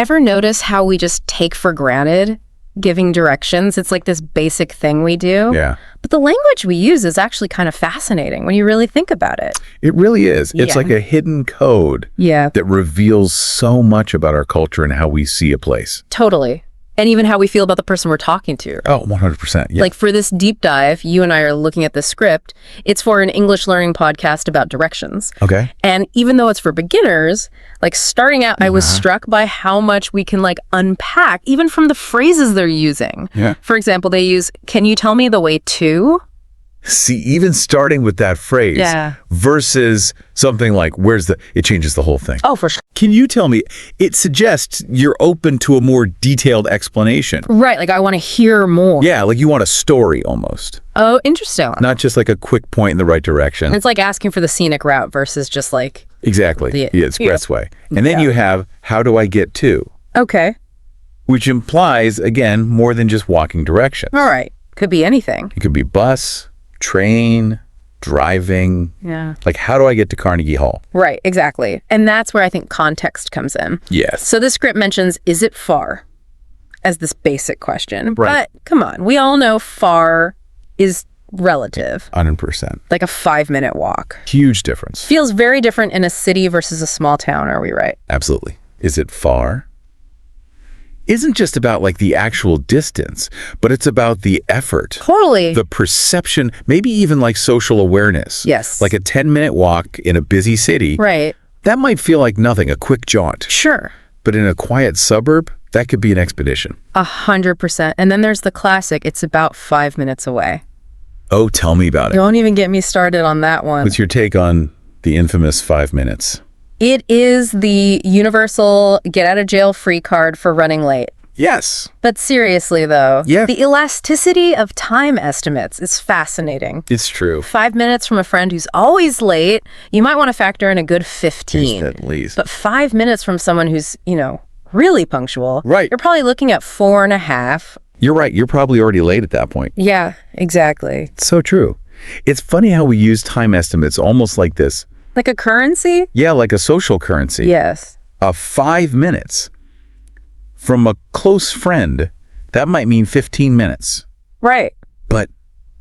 ever notice how we just take for granted giving directions? It's like this basic thing we do. Yeah. But the language we use is actually kind of fascinating when you really think about it. It really is. It's Yeah. like a hidden code Yeah, that reveals so much about our culture and how we see a place. totally. And even how we feel about the person we're talking to. Oh, 100%. Yeah. Like for this deep dive, you and I are looking at the script. It's for an English learning podcast about directions. Okay. And even though it's for beginners, like starting out, I was struck by how much we can like unpack, even from the phrases they're using. Yeah. For example, they use, "Can you tell me the way to?" See, even starting with that phrase Yeah. versus something like, it changes the whole thing. Oh, for sure. Can you tell me, it suggests you're open to a more detailed explanation. Right, like I want to hear more. Yeah, like you want a story almost. Oh, interesting. Not just like a quick point in the right direction. It's like asking for the scenic route versus just like, Exactly. The- The expressway. And then you have, how do I get to? okay, Which implies, again, more than just walking directions. all right, could be anything. It could be bus, train, driving. Yeah. Like, how do I get to Carnegie Hall? Right, exactly. And that's where I think context comes in. Yes. So this script mentions, is it far? As this basic question. Right. But come on, we all know far is relative. 100%. Like a 5-minute walk. Huge difference. Feels very different in a city versus a small town, are we right? Absolutely. Is it far? Isn't just about like the actual distance, but it's about the effort, Totally. the perception, maybe even like social awareness. Yes. Like a 10-minute walk in a busy city. Right. That might feel like nothing, a quick jaunt. Sure. But in a quiet suburb, that could be an expedition. 100%. And then there's the classic, it's about 5 minutes away. Oh, tell me about it. Don't even get me started on that one. What's your take on the infamous 5 minutes? It is the universal get out of jail free card for running late. Yes. But seriously, though, Yeah. the elasticity of time estimates is fascinating. It's true. 5 minutes from a friend who's always late, you might want to factor in a good 15. At least. But 5 minutes from someone who's, really punctual, Right. you're probably looking at 4.5. You're right. You're probably already late at that point. Yeah, exactly. It's so true. It's funny how we use time estimates almost like this. Like a currency? Yeah, like a social currency. Yes. 5 minutes from a close friend, that might mean 15 minutes. Right. But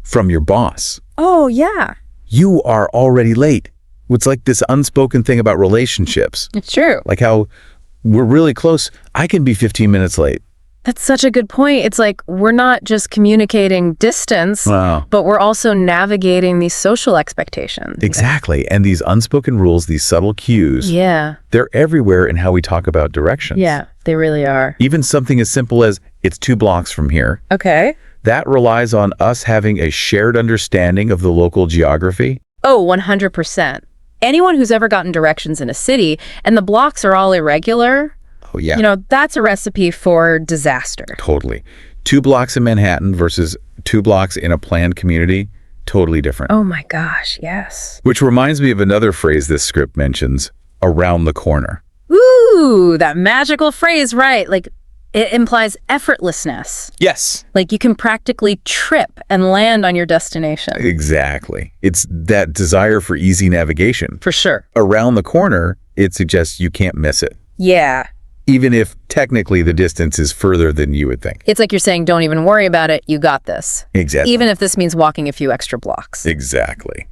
from your boss, Oh, yeah. you are already late. It's like this unspoken thing about relationships. It's true. Like how we're really close. I can be 15 minutes late. That's such a good point. It's like we're not just communicating distance, Wow. but we're also navigating these social expectations. Exactly. And these unspoken rules, these subtle cues, Yeah. they're everywhere in how we talk about directions. Yeah, they really are. Even something as simple as it's 2 blocks from here. Okay. That relies on us having a shared understanding of the local geography. Oh, 100%. Anyone who's ever gotten directions in a city and the blocks are all irregular, Oh, yeah. that's a recipe for disaster. Totally. 2 blocks in Manhattan versus 2 blocks in a planned community, totally different. Oh my gosh, yes. Which reminds me of another phrase this script mentions, around the corner. Ooh, that magical phrase, right? Like it implies effortlessness. Yes. Like you can practically trip and land on your destination. Exactly. It's that desire for easy navigation. For sure. Around the corner, it suggests you can't miss it, Yeah. even if technically the distance is further than you would think. It's like you're saying, don't even worry about it. You got this. Exactly. Even if this means walking a few extra blocks. Exactly.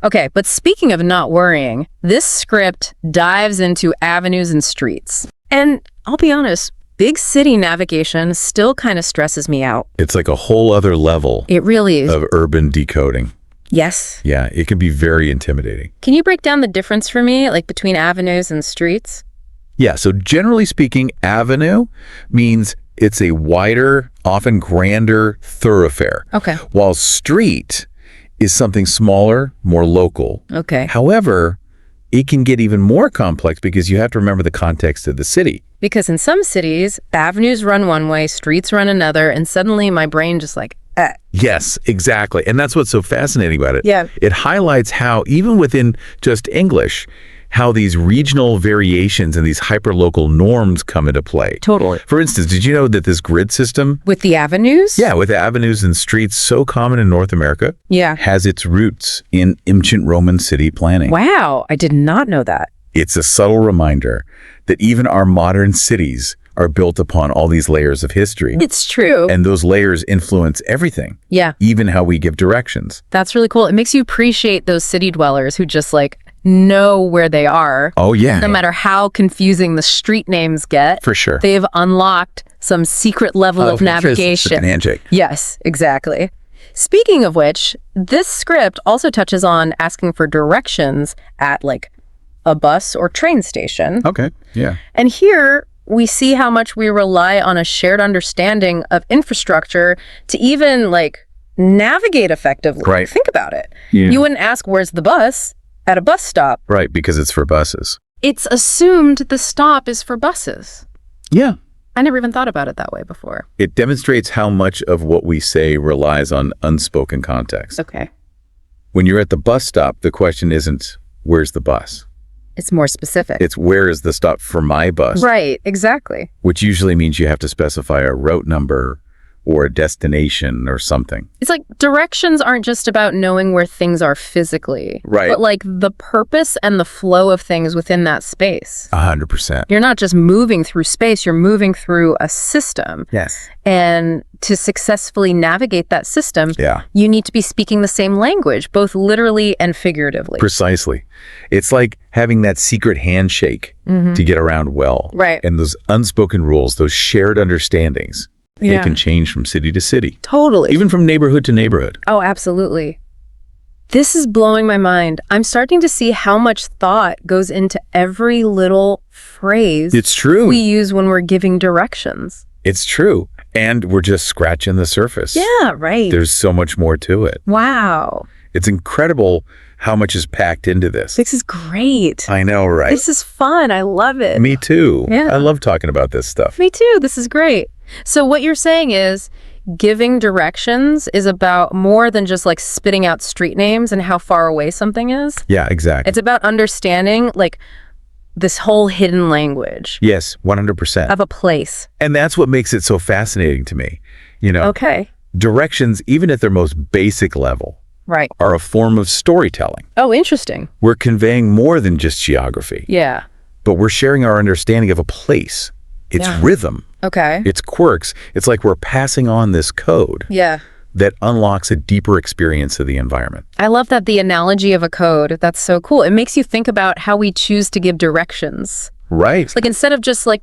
Okay, but speaking of not worrying, this script dives into avenues and streets. And I'll be honest, big city navigation still kind of stresses me out. It's like a whole other level It really is. of urban decoding. Yes. Yeah, it can be very intimidating. Can you break down the difference for me, like between avenues and streets? Yeah, so generally speaking, avenue means it's a wider, often grander thoroughfare. Okay. While street is something smaller, more local. Okay. However, it can get even more complex because you have to remember the context of the city. Because in some cities, avenues run one way, streets run another, and suddenly my brain just like, Yes, exactly. And that's what's so fascinating about it. Yeah. It highlights how, even within just English, how these regional variations and these hyperlocal norms come into play. Totally. For instance, did you know that this grid system, With the avenues? yeah, with avenues and streets so common in North America, Yeah. has its roots in ancient Roman city planning? Wow, I did not know that. It's a subtle reminder that even our modern cities are built upon all these layers of history. It's true. And those layers influence everything. Yeah. Even how we give directions. That's really cool. It makes you appreciate those city dwellers who just like know where they are. Oh, yeah. No matter how confusing the street names get. For sure. They've unlocked some secret level of navigation. Handshake. Yes, exactly. Speaking of which, this script also touches on asking for directions at like a bus or train station. Okay, yeah. And here we see how much we rely on a shared understanding of infrastructure to even like navigate effectively. Right. Think about it. Yeah. You wouldn't ask, where's the bus at a bus stop? Right, because it's for buses. It's assumed the stop is for buses. Yeah. I never even thought about it that way before. It demonstrates how much of what we say relies on unspoken context. Okay. When you're at the bus stop, the question isn't, where's the bus? It's more specific. It's where is the stop for my bus? Right, exactly. Which usually means you have to specify a route number or a destination or something. It's like directions aren't just about knowing where things are physically. Right. But like the purpose and the flow of things within that space. 100%. You're not just moving through space, you're moving through a system. Yes. And to successfully navigate that system, Yeah. you need to be speaking the same language, both literally and figuratively. Precisely. It's like having that secret handshake to get around well. Right. And those unspoken rules, those shared understandings, they can change from city to city. Totally. Even from neighborhood to neighborhood. Oh, absolutely. This is blowing my mind. I'm starting to see how much thought goes into every little phrase It's true. we use when we're giving directions. It's true. And we're just scratching the surface. Yeah, right. There's so much more to it. Wow. It's incredible how much is packed into this. This is great. I know, right? This is fun. I love it. Me too. Yeah. I love talking about this stuff. Me too. This is great. So what you're saying is giving directions is about more than just like spitting out street names and how far away something is. Yeah, exactly. It's about understanding like this whole hidden language Yes, 100%. of a place. And that's what makes it so fascinating to me. You know, Okay. directions, even at their most basic level, Right. are a form of storytelling. Oh, interesting. We're conveying more than just geography, Yeah. but we're sharing our understanding of a place, its Yeah. rhythm, Okay. its quirks. It's like we're passing on this code Yeah. that unlocks a deeper experience of the environment. I love that the analogy of a code. That's so cool. It makes you think about how we choose to give directions. Right. Like instead of just like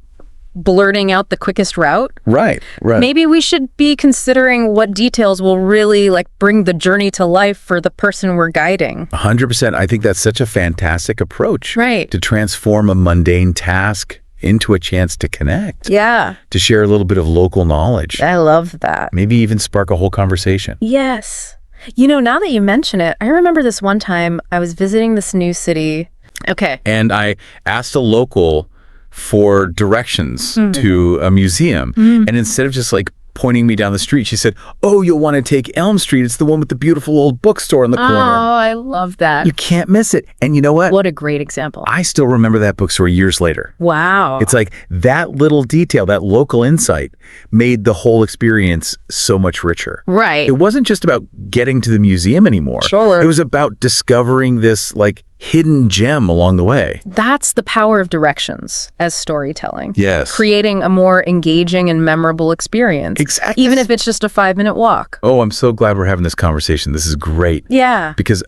blurting out the quickest route, Right. Right. maybe we should be considering what details will really like bring the journey to life for the person we're guiding. 100%. I think that's such a fantastic approach. Right. To transform a mundane task into a chance to connect. Yeah. To share a little bit of local knowledge. I love that. Maybe even spark a whole conversation. Yes. You know, now that you mention it, I remember this one time I was visiting this new city. Okay. And I asked a local for directions to a museum. And instead of just like pointing me down the street, she said, "Oh, you'll want to take Elm Street. It's the one with the beautiful old bookstore in the Oh, corner. I love that. You can't miss it." And you know what? What a great example. I still remember that bookstore years later. Wow. It's like that little detail, that local insight made the whole experience so much richer. Right. It wasn't just about getting to the museum anymore. Sure. It was about discovering this like hidden gem along the way. That's the power of directions as storytelling. Yes. Creating a more engaging and memorable experience. Exactly. Even if it's just a 5-minute walk. Oh, I'm so glad we're having this conversation. This is great. Yeah. Because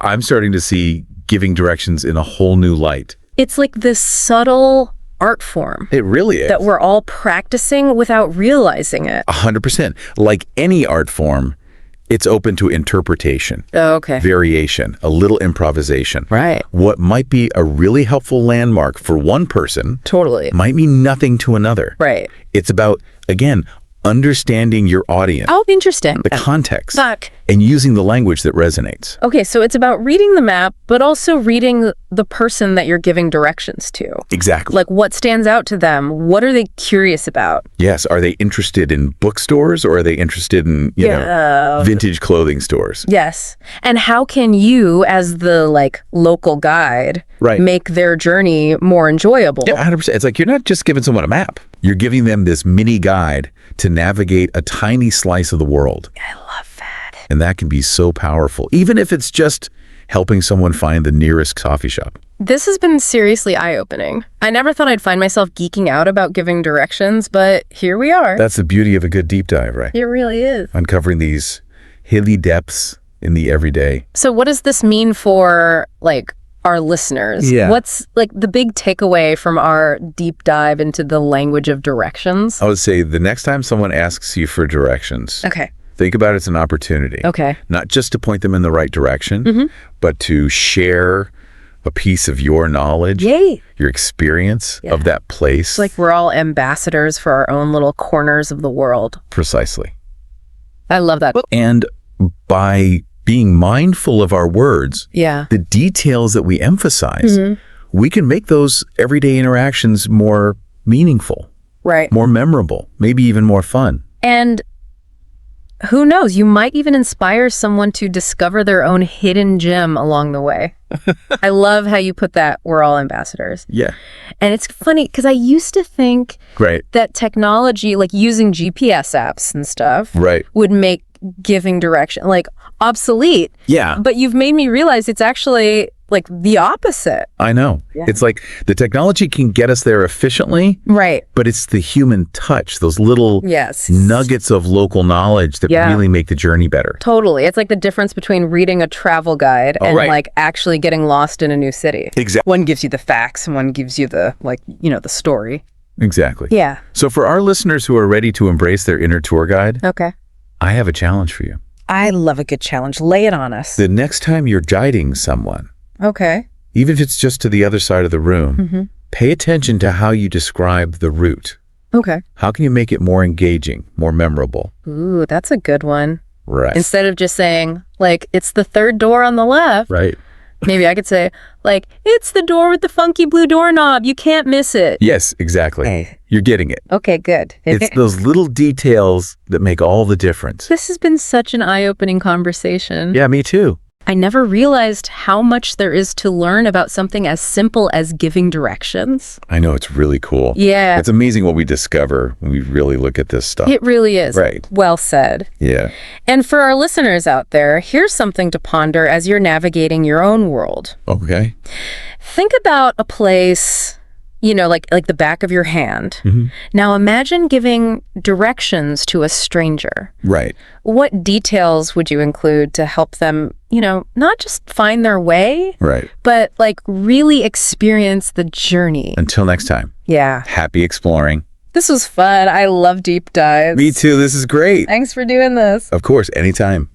I'm starting to see giving directions in a whole new light. It's like this subtle art form It really is. that we're all practicing without realizing it. 100%. Like any art form, it's open to interpretation, Oh, okay. variation, a little improvisation. Right. What might be a really helpful landmark for one person Totally. might mean nothing to another. Right. It's about, again, understanding your audience, Oh, interesting. the context, Fuck. and using the language that resonates. Okay, so it's about reading the map, but also reading the person that you're giving directions to. Exactly. Like what stands out to them? What are they curious about? Yes. Are they interested in bookstores or are they interested in, you know, vintage clothing stores? Yes. And how can you, as the like local guide, Right. make their journey more enjoyable? Yeah, 100%. It's like you're not just giving someone a map. You're giving them this mini guide to navigate a tiny slice of the world. I love that. And that can be so powerful, even if it's just helping someone find the nearest coffee shop. This has been seriously eye-opening. I never thought I'd find myself geeking out about giving directions, but here we are. That's the beauty of a good deep dive, right? It really is. Uncovering these hilly depths in the everyday. So what does this mean for, like, our listeners? Yeah. What's, like, the big takeaway from our deep dive into the language of directions? I would say the next time someone asks you for directions, Okay. think about it as an opportunity. Okay. Not just to point them in the right direction, but to share a piece of your knowledge, Yay. your experience of that place. It's like we're all ambassadors for our own little corners of the world. Precisely. I love that. And by being mindful of our words, Yeah. the details that we emphasize, we can make those everyday interactions more meaningful, Right. more memorable, maybe even more fun. And who knows, you might even inspire someone to discover their own hidden gem along the way. I love how you put that, we're all ambassadors. Yeah. And it's funny because I used to think Great. that technology, like using GPS apps and stuff, Right. would make giving direction like obsolete. Yeah. But you've made me realize it's actually like the opposite. I know. Yeah. It's like the technology can get us there efficiently, Right. but it's the human touch, those little Yes. nuggets of local knowledge that Yeah. really make the journey better. Totally. It's like the difference between reading a travel guide and right. like actually getting lost in a new city. Exactly. One gives you the facts and one gives you the, like, you know, the story. Exactly. Yeah. So for our listeners who are ready to embrace their inner tour guide, Okay. I have a challenge for you. I love a good challenge. Lay it on us. The next time you're guiding someone, Okay. even if it's just to the other side of the room, pay attention to how you describe the route. Okay. How can you make it more engaging, more memorable? Ooh, that's a good one. Right. Instead of just saying, like, it's the third door on the left, Right. maybe I could say, like, it's the door with the funky blue doorknob. You can't miss it. Yes, exactly. Okay. You're getting it. Okay, good. It's those little details that make all the difference. This has been such an eye-opening conversation. Yeah, me too. I never realized how much there is to learn about something as simple as giving directions. I know, it's really cool. Yeah. It's amazing what we discover when we really look at this stuff. It really is. Right. Well said. Yeah. And for our listeners out there, here's something to ponder as you're navigating your own world. Okay. Think about a place, you know, like the back of your hand. Now imagine giving directions to a stranger. Right. What details would you include to help them, you know, not just find their way, Right. but like really experience the journey? Until next time, Yeah. happy exploring. This was fun. I love deep dives. Me too. This is great. Thanks for doing this. Of course, anytime.